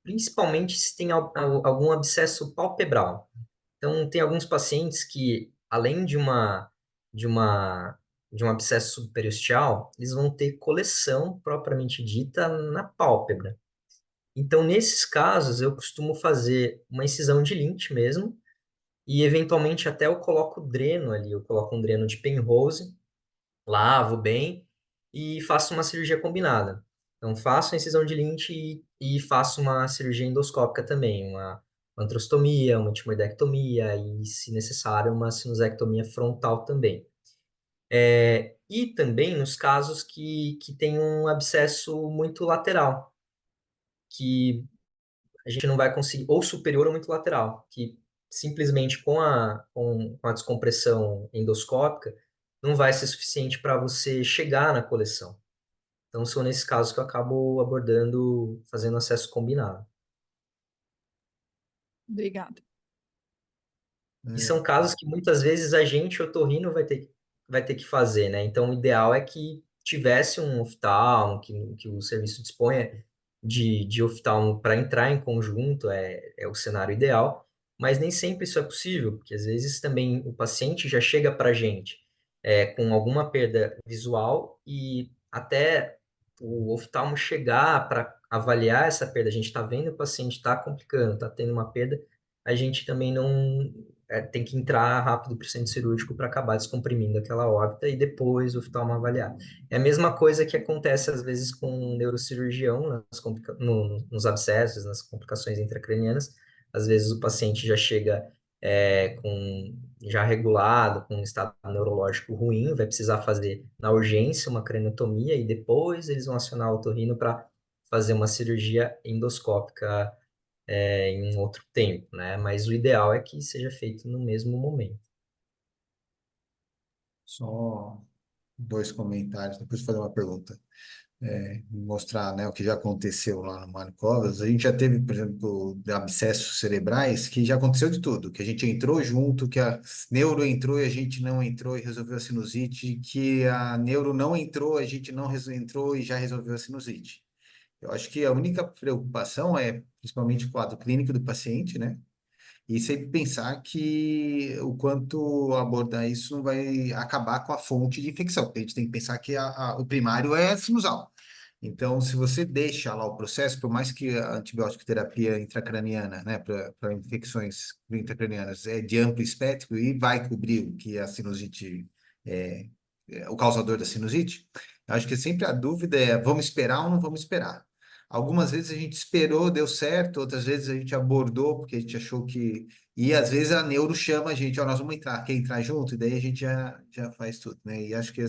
Principalmente se tem algum abscesso palpebral. Então, tem alguns pacientes que, além de uma, de um abscesso subperiosteal, eles vão ter coleção propriamente dita na pálpebra. Então, nesses casos, eu costumo fazer uma incisão de lint mesmo, e eventualmente até eu coloco dreno ali, eu coloco um dreno de Penrose, lavo bem e faço uma cirurgia combinada. Então, faço a incisão de lint e faço uma cirurgia endoscópica também, uma antrostomia, uma timoidectomia e, se necessário, uma sinusectomia frontal também. E também nos casos que tem um abscesso muito lateral, que a gente não vai conseguir, ou superior ou muito lateral, que simplesmente com a descompressão endoscópica não vai ser suficiente para você chegar na coleção. Então, são nesses casos que eu acabo abordando, fazendo acesso combinado. Obrigada. E são casos que muitas vezes a gente, otorrino, vai ter que fazer, né? Então, o ideal é que tivesse um oftalmo, que o serviço disponha de oftalmo para entrar em conjunto, é o cenário ideal, mas nem sempre isso é possível, porque às vezes também o paciente já chega para a gente com alguma perda visual e até o oftalmo chegar para avaliar essa perda, a gente está vendo o paciente está complicando, está tendo uma perda, a gente também não tem que entrar rápido para o centro cirúrgico para acabar descomprimindo aquela órbita e depois o oftalmo avaliar. É a mesma coisa que acontece às vezes com um neurocirurgião nos abscessos, nas complicações intracranianas. Às vezes o paciente já chega já regulado, com um estado neurológico ruim, vai precisar fazer na urgência uma craniotomia e depois eles vão acionar o otorrino para fazer uma cirurgia endoscópica em um outro tempo, né? Mas o ideal é que seja feito no mesmo momento. Só dois comentários, depois fazer uma pergunta. Mostrar, né, o que já aconteceu lá no Mário Covas. A gente já teve, por exemplo, abscessos cerebrais, que já aconteceu de tudo, que a gente entrou junto, que a neuro entrou e a gente não entrou e resolveu a sinusite, que a neuro não entrou, a gente não entrou e já resolveu a sinusite. Eu acho que a única preocupação é, principalmente, o quadro clínico do paciente, né? E sempre pensar que o quanto abordar isso não vai acabar com a fonte de infecção, porque a gente tem que pensar que o primário é sinusal. Então, se você deixa lá o processo, por mais que a antibiótico terapia intracraniana, né, para infecções intracranianas é de amplo espectro e vai cobrir o que a sinusite é, o causador da sinusite, eu acho que sempre a dúvida é, vamos esperar ou não vamos esperar? Algumas vezes a gente esperou, deu certo, outras vezes a gente abordou porque a gente achou que... E às vezes a neuro chama a gente, ó, nós vamos entrar, quer entrar junto? E daí a gente já faz tudo, né? E acho que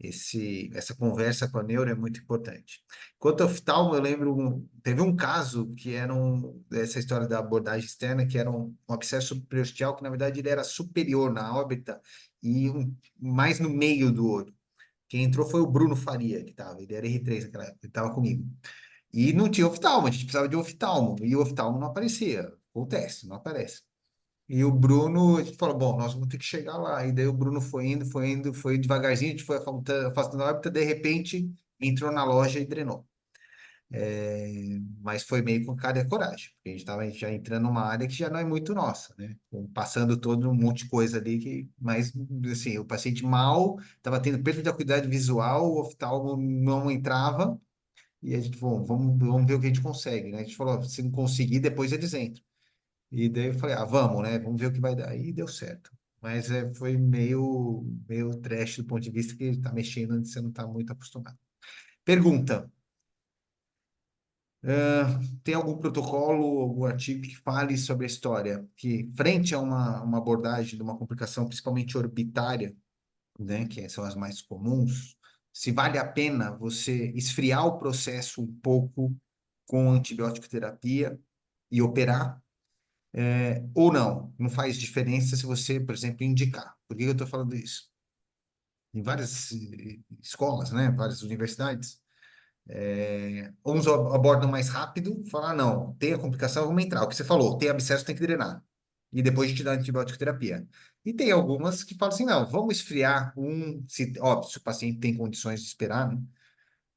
essa conversa com a neuro é muito importante. Quanto ao oftalmo, eu lembro, teve um caso que era essa história da abordagem externa, que era um abscesso preostial, que na verdade ele era superior na órbita e mais no meio do olho. Quem entrou foi o Bruno Faria, que estava, ele era R3 naquela época, ele estava comigo. E não tinha oftalmo, a gente precisava de oftalmo, e o oftalmo não aparecia, o teste não aparece. E o Bruno, a gente falou, bom, nós vamos ter que chegar lá. E daí o Bruno foi devagarzinho, a gente foi afastando a órbita, de repente entrou na loja e drenou. Mas foi meio com cara e coragem, porque a gente estava já entrando numa área que já não é muito nossa, né? Passando todo um monte de coisa ali mas assim, o paciente mal, estava tendo perda de acuidade visual, o oftalmo não entrava, e a gente falou, vamos ver o que a gente consegue, né? A gente falou, se não conseguir, depois eles entram. E daí eu falei, vamos, né? Vamos ver o que vai dar. E deu certo. Mas foi meio trash do ponto de vista que ele está mexendo onde você não está muito acostumado. Pergunta: tem algum protocolo, algum artigo que fale sobre a história que, frente a uma abordagem de uma complicação, principalmente orbitária, né, que são as mais comuns, se vale a pena você esfriar o processo um pouco com antibiótico terapia e operar? Ou não, não faz diferença se você, por exemplo, indicar. Por que eu estou falando isso? Em várias escolas, né, várias universidades, uns abordam mais rápido, falar, não, tem a complicação, vamos entrar. O que você falou, tem abscesso, tem que drenar. E depois a gente dá antibiótico terapia. E tem algumas que falam assim, não, vamos esfriar óbvio, se o paciente tem condições de esperar, né?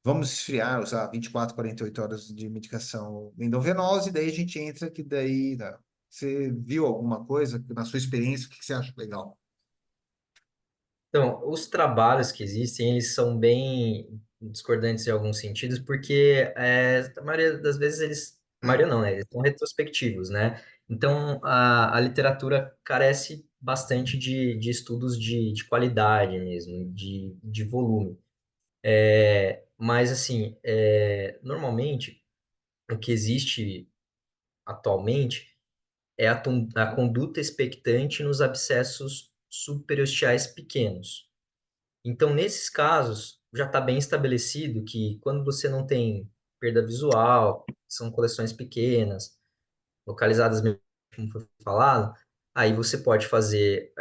Vamos esfriar, usar 24, 48 horas de medicação endovenosa, e daí a gente entra, que daí, tá. Você viu alguma coisa na sua experiência? O que você acha legal? Então, os trabalhos que existem, eles são bem discordantes em alguns sentidos, porque a maioria das vezes a maioria não, né? Eles são retrospectivos, né? Então, a literatura carece bastante de estudos de qualidade mesmo, de volume. Mas, assim, normalmente, o que existe atualmente é a conduta expectante nos abscessos subperiosteais pequenos. Então, nesses casos, já está bem estabelecido que quando você não tem perda visual, são coleções pequenas, localizadas mesmo, como foi falado, aí você pode fazer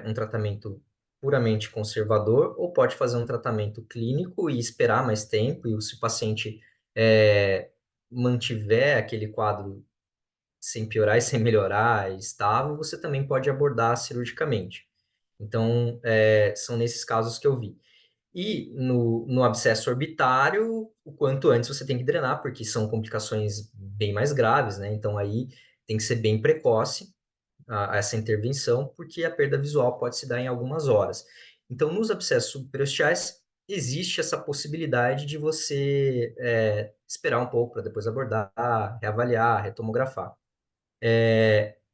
um tratamento puramente conservador ou pode fazer um tratamento clínico e esperar mais tempo, e se o paciente mantiver aquele quadro sem piorar e sem melhorar, estável, você também pode abordar cirurgicamente. Então, são nesses casos que eu vi. E no abscesso orbitário, o quanto antes você tem que drenar, porque são complicações bem mais graves, né? Então aí tem que ser bem precoce essa intervenção, porque a perda visual pode se dar em algumas horas. Então, nos abscessos subperiosteais, existe essa possibilidade de você esperar um pouco para depois abordar, reavaliar, retomografar.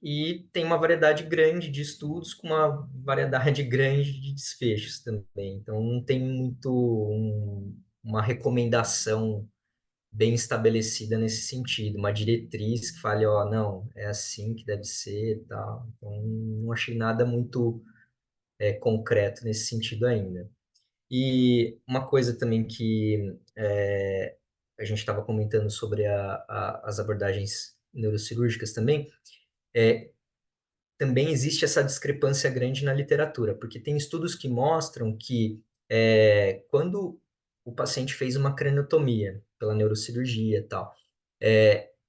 E tem uma variedade grande de estudos com uma variedade grande de desfechos também. Então, não tem muito uma recomendação bem estabelecida nesse sentido, uma diretriz que fale, ó, não, é assim que deve ser e tal. Então, não achei nada muito concreto nesse sentido ainda. E uma coisa também que a gente estava comentando sobre as abordagens neurocirúrgicas também, também existe essa discrepância grande na literatura, porque tem estudos que mostram que quando o paciente fez uma craniotomia pela neurocirurgia e tal,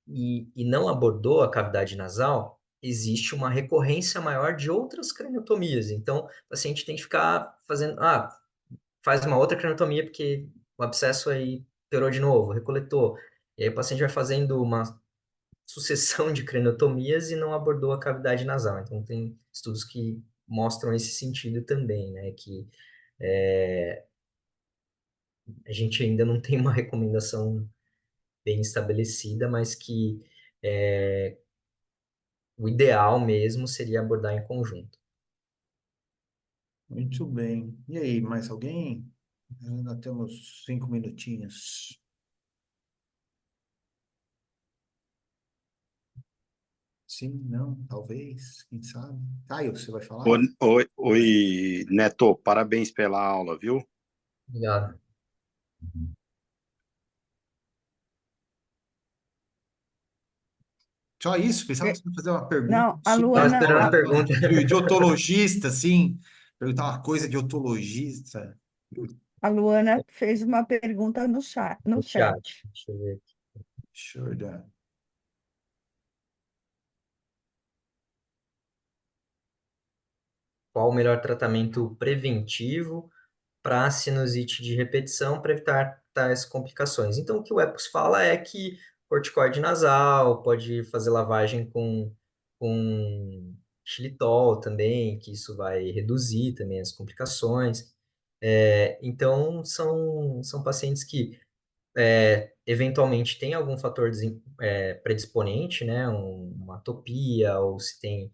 e não abordou a cavidade nasal, existe uma recorrência maior de outras craniotomias. Então, o paciente tem que ficar fazendo, faz uma outra craniotomia porque o abscesso aí piorou de novo, recoletou. E aí o paciente vai fazendo uma sucessão de craniotomias e não abordou a cavidade nasal. Então, tem estudos que mostram esse sentido também, né? Que a gente ainda não tem uma recomendação bem estabelecida, mas que o ideal mesmo seria abordar em conjunto. Muito bem. E aí, mais alguém? Ainda temos 5 minutinhos. Sim, não, talvez, quem sabe. Caio, você vai falar? Oi, Neto, parabéns pela aula, viu? Obrigado. Só isso? Pensava que você ia fazer uma pergunta Não, a super Estava esperando a Luana, pergunta de otologista, assim. Perguntar uma coisa de otologista. a Luana fez uma pergunta no chat, no no chat. chat. Deixa eu ver aqui. Deixa eu olhar. Qual o melhor tratamento preventivo para sinusite de repetição para evitar tais complicações? Então, o que o EPOS fala é que corticoide nasal, pode fazer lavagem com xilitol também, que isso vai reduzir também as complicações. Então, são pacientes que eventualmente tem algum fator predisponente, né? Uma atopia, ou se tem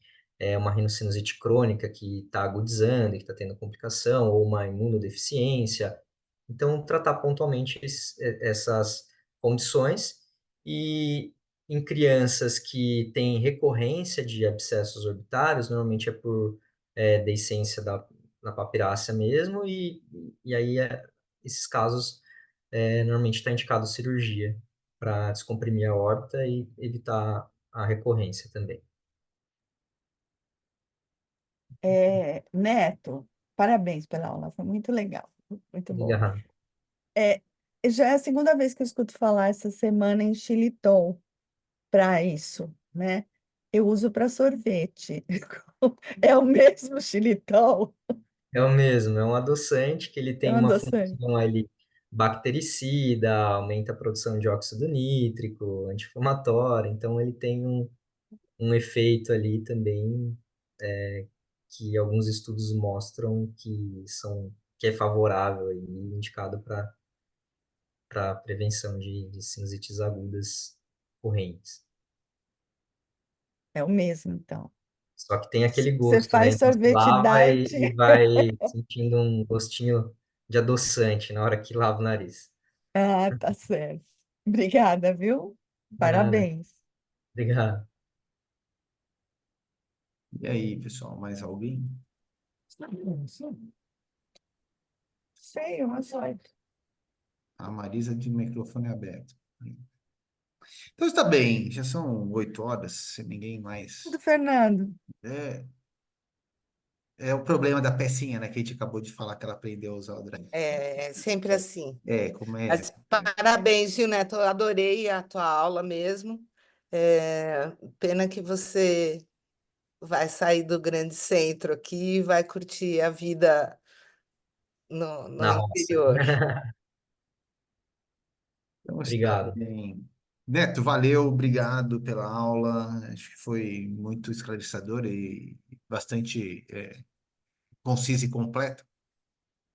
uma rinocinusite crônica que está agudizando e que está tendo complicação, ou uma imunodeficiência. Então, tratar pontualmente essas condições. E em crianças que têm recorrência de abscessos orbitários, normalmente é por deiscência na papirácea mesmo, e aí esses casos normalmente está indicado cirurgia para descomprimir a órbita e evitar a recorrência também. Neto, parabéns pela aula, foi muito legal, muito bom. Obrigado. É, já é a segunda vez que eu escuto falar essa semana em xilitol para isso, né? Eu uso para sorvete. É o mesmo xilitol? É o mesmo, é um adoçante que ele É tem um uma adoçante. função ali bactericida, aumenta a produção de óxido nítrico, anti-inflamatório, então ele tem um efeito ali também que alguns estudos mostram que é favorável e indicado para prevenção de sinusites agudas correntes. É o mesmo, então. Só que tem aquele Você gosto, né? faz Então você sorvete lava diet. e vai sentindo um gostinho de adoçante na hora que lava o nariz. Ah, tá certo. Obrigada, viu? Nada, Parabéns. obrigado. E aí, pessoal, mais alguém? Sei, uma só. A Marisa de microfone aberto. Então está bem, já são 8 horas, se ninguém mais. Do Fernando. É, é o problema da pecinha, né? Que a gente acabou de falar que ela aprendeu a usar o drive. É sempre assim. Como é. Mas parabéns, viu, Neto? Eu adorei a tua aula mesmo. Pena que você vai sair do grande centro aqui e vai curtir a vida no Na roça. interior. Então está Obrigado. bem. Neto, valeu, obrigado pela aula. Acho que foi muito esclarecedor e bastante concisa e completa.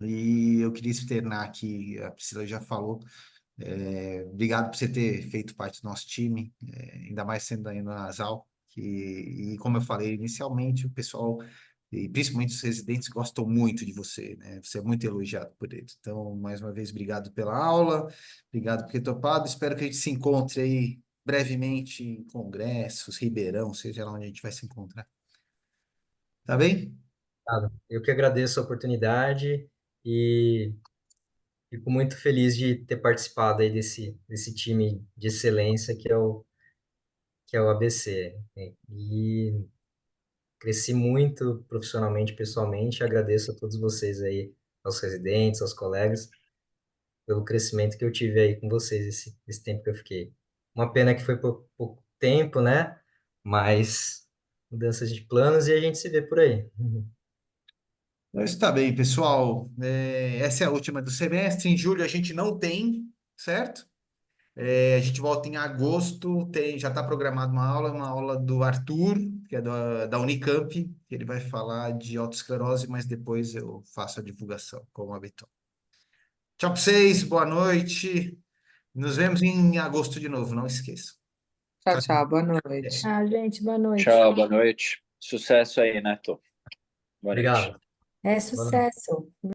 E eu queria externar aqui, a Priscila já falou, obrigado por você ter feito parte do nosso time, ainda mais sendo aí na Asal, e como eu falei inicialmente, o pessoal, e principalmente os residentes, gostam muito de você, né? Você é muito elogiado por eles. Então, mais uma vez, obrigado pela aula, obrigado por ter topado, espero que a gente se encontre aí brevemente em congressos, Ribeirão, seja lá onde a gente vai se encontrar. Tá bem? Obrigado. Eu que agradeço a oportunidade e fico muito feliz de ter participado aí desse time de excelência que é o ABC. E cresci muito profissionalmente, pessoalmente, e agradeço a todos vocês aí, aos residentes, aos colegas, pelo crescimento que eu tive aí com vocês esse tempo que eu fiquei. Uma pena que foi por pouco tempo, né? Mas mudanças de planos e a gente se vê por aí. Então, está bem, pessoal. Essa é a última do semestre. Em julho a gente não tem, certo? A gente volta em agosto. Já está programada uma aula do Arthur, que é da Unicamp, que ele vai falar de autoesclerose, mas depois eu faço a divulgação, como habitual. Tchau para vocês, boa noite. Nos vemos em agosto de novo, não esqueçam. Tchau, Tchau, tchau. Boa tchau. noite. Ah, gente, boa noite. Tchau, boa noite. Sucesso aí, Neto. Boa noite. Obrigado. É Boa noite. sucesso.